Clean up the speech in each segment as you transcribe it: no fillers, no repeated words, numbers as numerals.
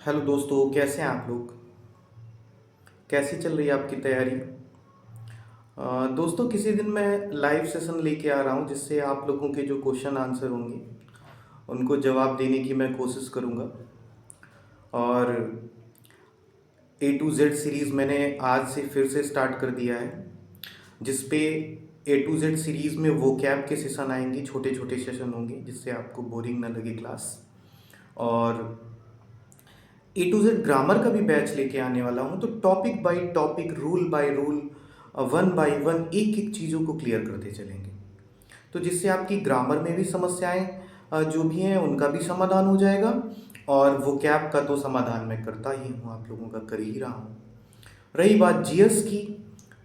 Hello दोस्तों, कैसे हैं आप लोग। कैसी चल रही है आपकी तैयारी। दोस्तों, किसी दिन मैं लाइव सेशन लेके आ रहा हूँ जिससे आप लोगों के जो क्वेश्चन आंसर होंगे उनको जवाब देने की मैं कोशिश करूँगा। और A to Z सीरीज़ मैंने आज से फिर से स्टार्ट कर दिया है, जिस पे A to Z सीरीज़ में वो कैब के सेशन आएंगे, छोटे छोटे सेशन होंगे जिससे आपको बोरिंग ना लगे क्लास। और A to Z ग्रामर का भी बैच लेके आने वाला हूँ, तो topic by topic, rule by rule, one by one एक एक चीज़ों को क्लियर करते चलेंगे, तो जिससे आपकी ग्रामर में भी समस्याएं जो भी हैं उनका भी समाधान हो जाएगा। और वो कैब का तो समाधान मैं करता ही हूँ, आप लोगों का कर ही रहा हूँ। रही बात जीएस की,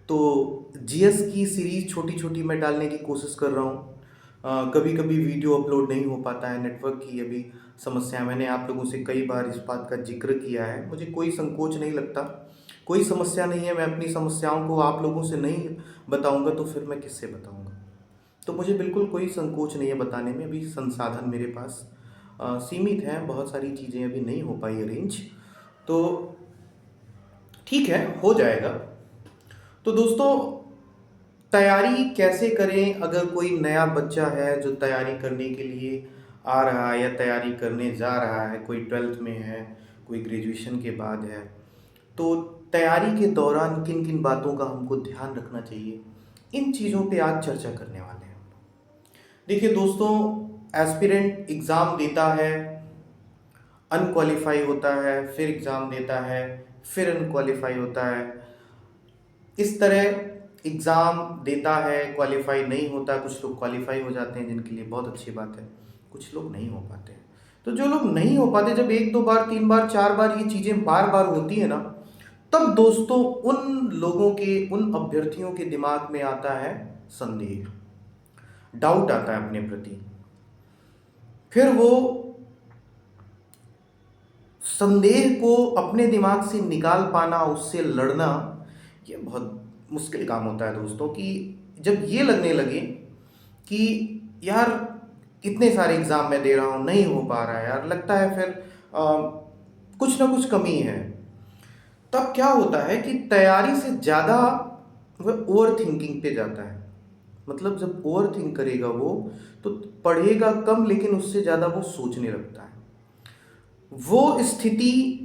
तो जीएस की सीरीज़ छोटी छोटी मैं डालने की कोशिश कर रहा हूँ। कभी कभी वीडियो अपलोड नहीं हो पाता है, नेटवर्क की अभी समस्या। मैंने आप लोगों से कई बार इस बात का जिक्र किया है, मुझे कोई संकोच नहीं लगता। कोई समस्या नहीं है, मैं अपनी समस्याओं को आप लोगों से नहीं बताऊंगा तो फिर मैं किससे बताऊंगा। तो मुझे बिल्कुल कोई संकोच नहीं है बताने में। अभी संसाधन मेरे पास सीमित हैं, बहुत सारी चीज़ें अभी नहीं हो पाई अरेंज, तो ठीक है, हो जाएगा। तो दोस्तों, तैयारी कैसे करें। अगर कोई नया बच्चा है जो तैयारी करने के लिए आ रहा है या तैयारी करने जा रहा है, कोई 12th में है, कोई ग्रेजुएशन के बाद है, तो तैयारी के दौरान किन किन बातों का हमको ध्यान रखना चाहिए, इन चीज़ों पे आज चर्चा करने वाले हैं। देखिए दोस्तों, एस्पिरेंट एग्ज़ाम देता है, अनक्वालिफाई होता है, फिर एग्ज़ाम देता है, फिर अनक्वालिफाई होता है। इस तरह एग्ज़ाम देता है, क्वालिफाई नहीं होता। कुछ लोग क्वालिफाई हो जाते हैं, जिनके लिए बहुत अच्छी बात है, कुछ लोग नहीं हो पाते हैं। तो जो लोग नहीं हो पाते, जब एक दो बार, तीन बार, चार बार ये चीज़ें बार बार होती है ना, तब दोस्तों उन लोगों के, उन अभ्यर्थियों के दिमाग में आता है संदेह, डाउट आता है अपने प्रति। फिर वो संदेह को अपने दिमाग से निकाल पाना, उससे लड़ना, ये बहुत मुश्किल काम होता है दोस्तों। कि जब ये लगने लगे कि यार इतने सारे एग्ज़ाम मैं दे रहा हूँ, नहीं हो पा रहा है यार, लगता है फिर कुछ ना कुछ कमी है, तब क्या होता है कि तैयारी से ज़्यादा वह ओवर थिंकिंग पे जाता है। मतलब जब ओवर थिंक करेगा वो, तो पढ़ेगा कम लेकिन उससे ज़्यादा वो सोचने लगता है। वो स्थिति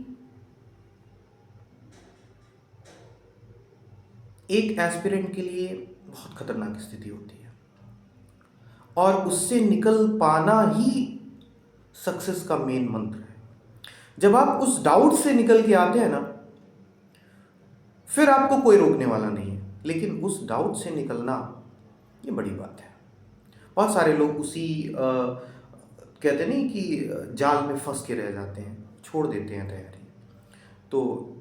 एक एस्पिरेंट के लिए बहुत खतरनाक स्थिति होती है, और उससे निकल पाना ही सक्सेस का मेन मंत्र है। जब आप उस डाउट से निकल के आते हैं ना, फिर आपको कोई रोकने वाला नहीं है। लेकिन उस डाउट से निकलना, ये बड़ी बात है। बहुत सारे लोग उसी कहते नहीं कि जाल में फंस के रह जाते हैं, छोड़ देते हैं तैयारी। तो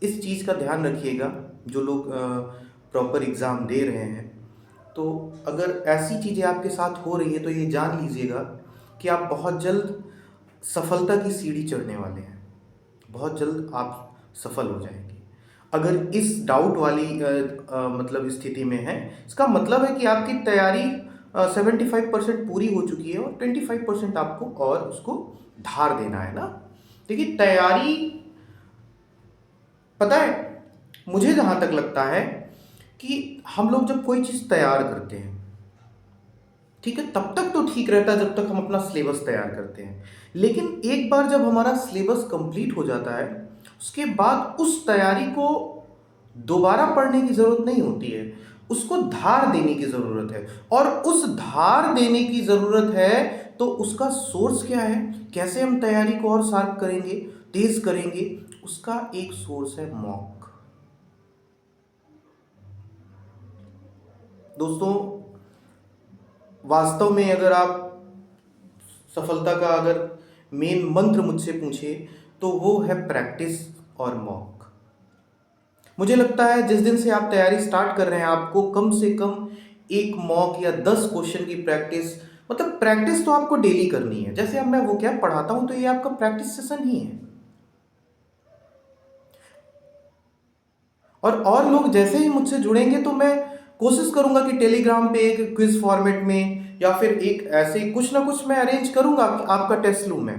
इस चीज़ का ध्यान रखिएगा, जो लोग प्रॉपर एग्ज़ाम दे रहे हैं। तो अगर ऐसी चीज़ें आपके साथ हो रही है, तो ये जान लीजिएगा कि आप बहुत जल्द सफलता की सीढ़ी चढ़ने वाले हैं। बहुत जल्द आप सफल हो जाएंगे। अगर इस डाउट वाली मतलब स्थिति में है, इसका मतलब है कि आपकी तैयारी 75% पूरी हो चुकी है, और 25% आपको और उसको धार देना है ना। देखिए तैयारी, पता है, मुझे जहाँ तक लगता है कि हम लोग जब कोई चीज़ तैयार करते हैं, ठीक है, तब तक तो ठीक रहता है जब तक हम अपना सिलेबस तैयार करते हैं। लेकिन एक बार जब हमारा सिलेबस कंप्लीट हो जाता है, उसके बाद उस तैयारी को दोबारा पढ़ने की ज़रूरत नहीं होती है, उसको धार देने की ज़रूरत है। और उस धार देने की ज़रूरत है, तो उसका सोर्स क्या है, कैसे हम तैयारी को और शार्प करेंगे, तेज करेंगे, उसका एक सोर्स है मॉक। दोस्तों, वास्तव में अगर आप सफलता का अगर मेन मंत्र मुझसे पूछे, तो वो है प्रैक्टिस और मॉक। मुझे लगता है जिस दिन से आप तैयारी स्टार्ट कर रहे हैं, आपको कम से कम एक मॉक या 10 क्वेश्चन की प्रैक्टिस, मतलब प्रैक्टिस तो आपको डेली करनी है। जैसे अब मैं वो क्या पढ़ाता हूं, तो ये आपका प्रैक्टिस सेशन ही है। और लोग जैसे ही मुझसे जुड़ेंगे, तो मैं कोशिश करूंगा कि टेलीग्राम पे एक क्विज फॉर्मेट में, या फिर एक ऐसे कुछ ना कुछ मैं अरेंज करूंगा, आपका टेस्ट लूं मैं।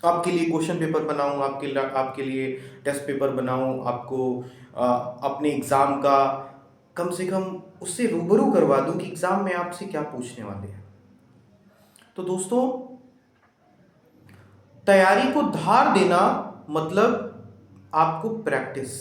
आपके लिए क्वेश्चन पेपर बनाऊं, आपके लिए टेस्ट पेपर बनाऊं, आपको अपने एग्ज़ाम का कम से कम उससे रूबरू करवा दूं कि एग्ज़ाम में आपसे क्या पूछने वाले हैं। तो दोस्तों, तैयारी को धार देना मतलब आपको प्रैक्टिस।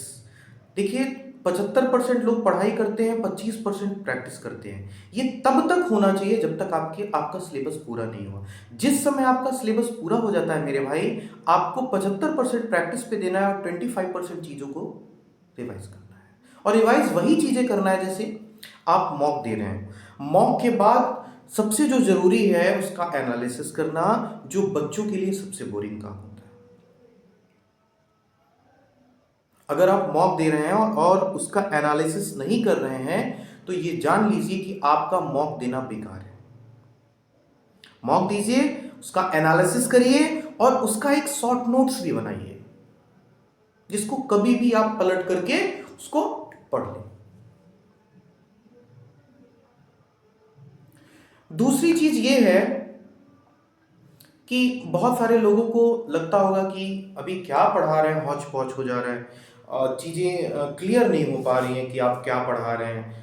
देखिए, 75% लोग पढ़ाई करते हैं, 25% प्रैक्टिस करते हैं। ये तब तक होना चाहिए जब तक आपका सिलेबस पूरा नहीं हुआ। जिस समय आपका सिलेबस पूरा हो जाता है मेरे भाई, आपको 75% प्रैक्टिस पे देना है और 25% चीज़ों को रिवाइज करना है। और रिवाइज वही चीज़ें करना है जैसे आप मॉक दे रहे हैं। मॉक के बाद सबसे जो जरूरी है उसका एनालिसिस करना, जो बच्चों के लिए सबसे बोरिंग काम होता है। अगर आप मॉक दे रहे हैं और उसका एनालिसिस नहीं कर रहे हैं तो ये जान लीजिए कि आपका मॉक देना बेकार है। मॉक दीजिए, उसका एनालिसिस करिए और उसका एक शॉर्ट नोट्स भी बनाइए जिसको कभी भी आप पलट करके उसको पढ़ लें। दूसरी चीज ये है कि बहुत सारे लोगों को लगता होगा कि अभी क्या पढ़ा रहे हैं, हौच पौच हो जा रहा है, चीज़ें क्लियर नहीं हो पा रही हैं कि आप क्या पढ़ा रहे हैं।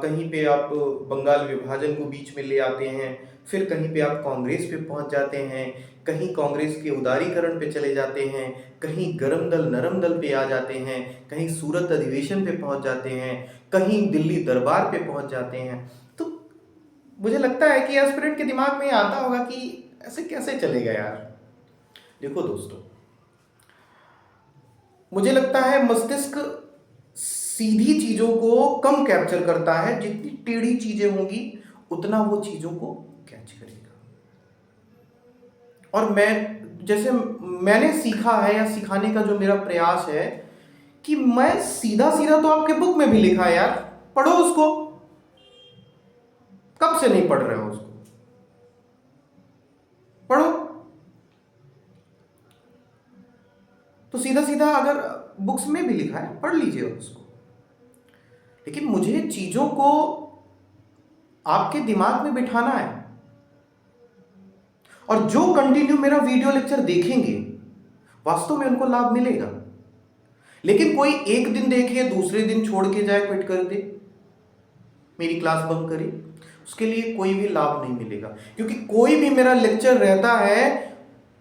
कहीं पे आप बंगाल विभाजन को बीच में ले आते हैं, फिर कहीं पे आप कांग्रेस पे पहुंच जाते हैं, कहीं कांग्रेस के उदारीकरण पे चले जाते हैं, कहीं गरम दल नरम दल पे आ जाते हैं, कहीं सूरत अधिवेशन पे पहुंच जाते हैं, कहीं दिल्ली दरबार पे पहुंच जाते हैं। तो मुझे लगता है कि एस्पिरेंट के दिमाग में आता होगा कि ऐसे कैसे चलेगा यार। देखो दोस्तों, मुझे लगता है मस्तिष्क सीधी चीजों को कम कैप्चर करता है, जितनी टेढ़ी चीजें होंगी उतना वो चीजों को कैच करेगा। और मैंने सीखा है या सिखाने का जो मेरा प्रयास है कि मैं सीधा सीधा तो आपके बुक में भी लिखा है यार, पढ़ो उसको। कब से नहीं पढ़ रहे हो उसको? पढ़ो। तो सीधा सीधा अगर बुक्स में भी लिखा है पढ़ लीजिए उसको, लेकिन मुझे चीजों को आपके दिमाग में बिठाना है। और जो कंटिन्यू मेरा वीडियो लेक्चर देखेंगे वास्तव में उनको लाभ मिलेगा। लेकिन कोई एक दिन देखे, दूसरे दिन छोड़ के जाए, क्विट कर दे, मेरी क्लास बंक करे, उसके लिए कोई भी लाभ नहीं मिलेगा। क्योंकि कोई भी मेरा लेक्चर रहता है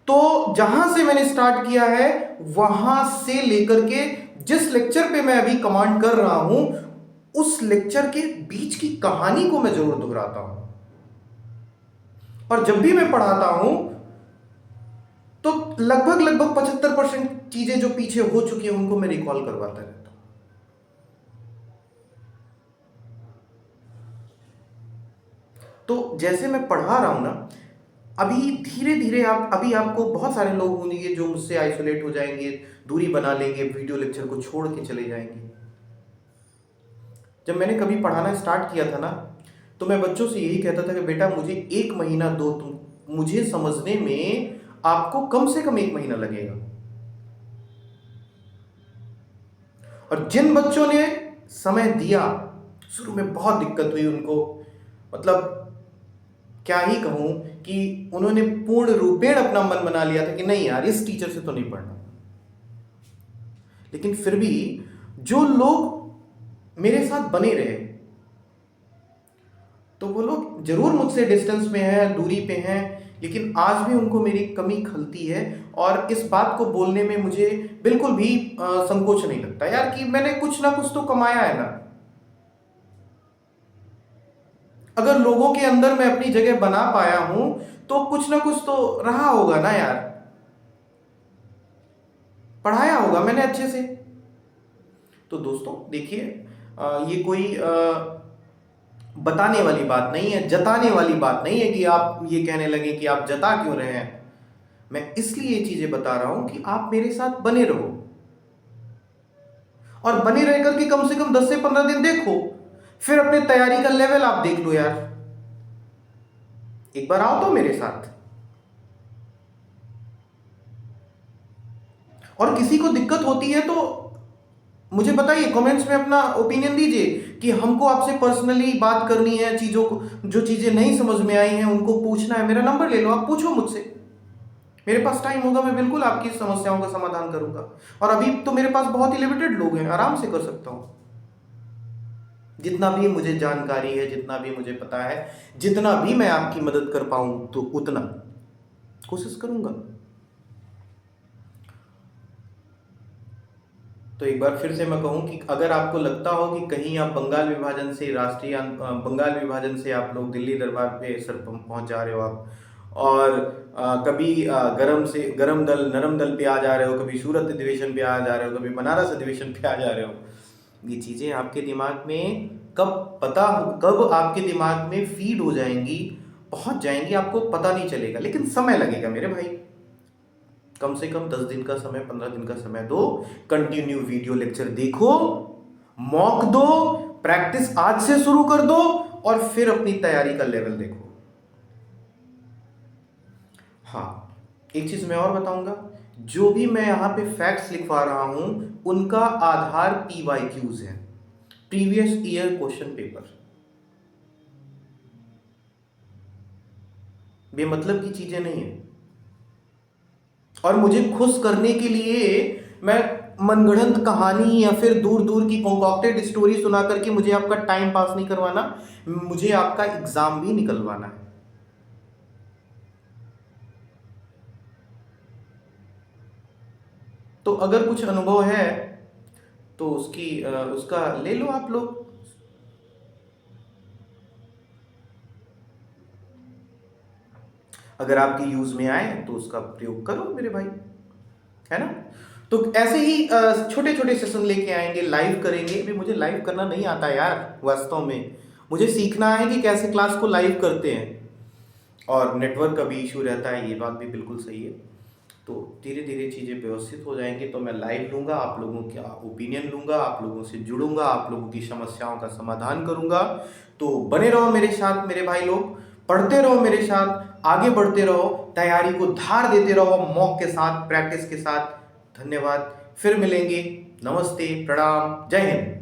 तो जहां से मैंने स्टार्ट किया है वहां से लेकर के जिस लेक्चर पे मैं अभी कमांड कर रहा हूं उस लेक्चर के बीच की कहानी को मैं जरूर दोहराता हूं। और जब भी मैं पढ़ाता हूं तो लगभग 75% चीजें जो पीछे हो चुकी हैं उनको मैं रिकॉल करवाता रहता हूं। तो जैसे मैं पढ़ा रहा हूं ना, अभी धीरे धीरे अभी आपको बहुत सारे लोग होंगे जो मुझसे आइसोलेट हो जाएंगे, दूरी बना लेंगे, वीडियो लेक्चर को छोड़ के चले जाएंगे। जब मैंने कभी पढ़ाना स्टार्ट किया था ना, तो मैं बच्चों से यही कहता था कि बेटा मुझे 1 महीना दो, तुम मुझे समझने में आपको कम से कम 1 महीना लगेगा। और जिन बच्चों ने समय दिया, शुरू में बहुत दिक्कत हुई उनको, मतलब क्या ही कहूं कि उन्होंने पूर्ण रूपेण अपना मन बना लिया था कि नहीं यार इस टीचर से तो नहीं पढ़ना। लेकिन फिर भी जो लोग मेरे साथ बने रहे, तो वो लोग जरूर मुझसे डिस्टेंस में हैं, दूरी पे हैं, लेकिन आज भी उनको मेरी कमी खलती है। और इस बात को बोलने में मुझे बिल्कुल भी संकोच नहीं लगता यार कि मैंने कुछ ना कुछ तो कमाया है ना। अगर लोगों के अंदर मैं अपनी जगह बना पाया हूं तो कुछ ना कुछ तो रहा होगा ना यार, पढ़ाया होगा मैंने अच्छे से। तो दोस्तों देखिए, ये कोई बताने वाली बात नहीं है, जताने वाली बात नहीं है कि आप ये कहने लगे कि आप जता क्यों रहे हैं। मैं इसलिए ये चीजें बता रहा हूं कि आप मेरे साथ बने रहो, और बने रह करके कम से कम 10 से 15 दिन देखो, फिर अपने तैयारी का लेवल आप देख लो यार। एक बार आओ तो मेरे साथ। और किसी को दिक्कत होती है तो मुझे बताइए, कमेंट्स में अपना ओपिनियन दीजिए कि हमको आपसे पर्सनली बात करनी है, चीजों को जो चीजें नहीं समझ में आई हैं उनको पूछना है। मेरा नंबर ले लो, आप पूछो मुझसे। मेरे पास टाइम होगा, मैं बिल्कुल आपकी समस्याओं का समाधान करूंगा। और अभी तो मेरे पास बहुत ही लिमिटेड लोग हैं, आराम से कर सकता हूं। जितना भी मुझे जानकारी है, जितना भी मुझे पता है, जितना भी मैं आपकी मदद कर पाऊं तो उतना कोशिश करूंगा। तो एक बार फिर से मैं कहूं कि अगर आपको लगता हो कि कहीं आप बंगाल विभाजन से बंगाल विभाजन से आप लोग दिल्ली दरबार पे सर पहुंच जा रहे हो आप, और कभी गरम से गरम दल नरम दल पे आ जा रहे हो, कभी सूरत अधिवेशन पे आ जा रहे हो, कभी बनारस अधिवेशन पे आ जा रहे हो, ये चीजें आपके दिमाग में कब आपके दिमाग में फीड हो जाएंगी, पहुंच जाएंगी, आपको पता नहीं चलेगा, लेकिन समय लगेगा मेरे भाई। कम से कम 10 दिन का समय, 15 दिन का समय दो, कंटिन्यू वीडियो लेक्चर देखो, मॉक दो, प्रैक्टिस आज से शुरू कर दो, और फिर अपनी तैयारी का लेवल देखो। हाँ, एक चीज मैं और बताऊंगा, जो भी मैं यहां पे फैक्ट्स लिखवा रहा हूं उनका आधार PYQs है, प्रीवियस ईयर क्वेश्चन पेपर। बेमतलब की चीजें नहीं है। और मुझे खुश करने के लिए मैं मनगढ़ंत कहानी या फिर दूर दूर की कॉन्कॉक्टेड स्टोरी सुना करके मुझे आपका टाइम पास नहीं करवाना, मुझे आपका एग्जाम भी निकलवाना है। तो अगर कुछ अनुभव है तो उसका ले लो आप लोग। अगर आपके यूज में आए तो उसका प्रयोग करो मेरे भाई, है ना। तो ऐसे ही छोटे छोटे सेशन लेके आएंगे, लाइव करेंगे। अभी मुझे लाइव करना नहीं आता यार, वास्तव में मुझे सीखना है कि कैसे क्लास को लाइव करते हैं, और नेटवर्क का भी इशू रहता है, ये बात भी बिल्कुल सही है। तो धीरे धीरे चीज़ें व्यवस्थित हो जाएंगी, तो मैं लाइव लूँगा, आप लोगों का ओपिनियन लूँगा, आप लोगों से जुड़ूंगा, आप लोगों की समस्याओं का समाधान करूँगा। तो बने रहो मेरे साथ मेरे भाई लोग, पढ़ते रहो मेरे साथ, आगे बढ़ते रहो, तैयारी को धार देते रहो, मॉक के साथ, प्रैक्टिस के साथ। धन्यवाद, फिर मिलेंगे। नमस्ते, प्रणाम, जय हिंद।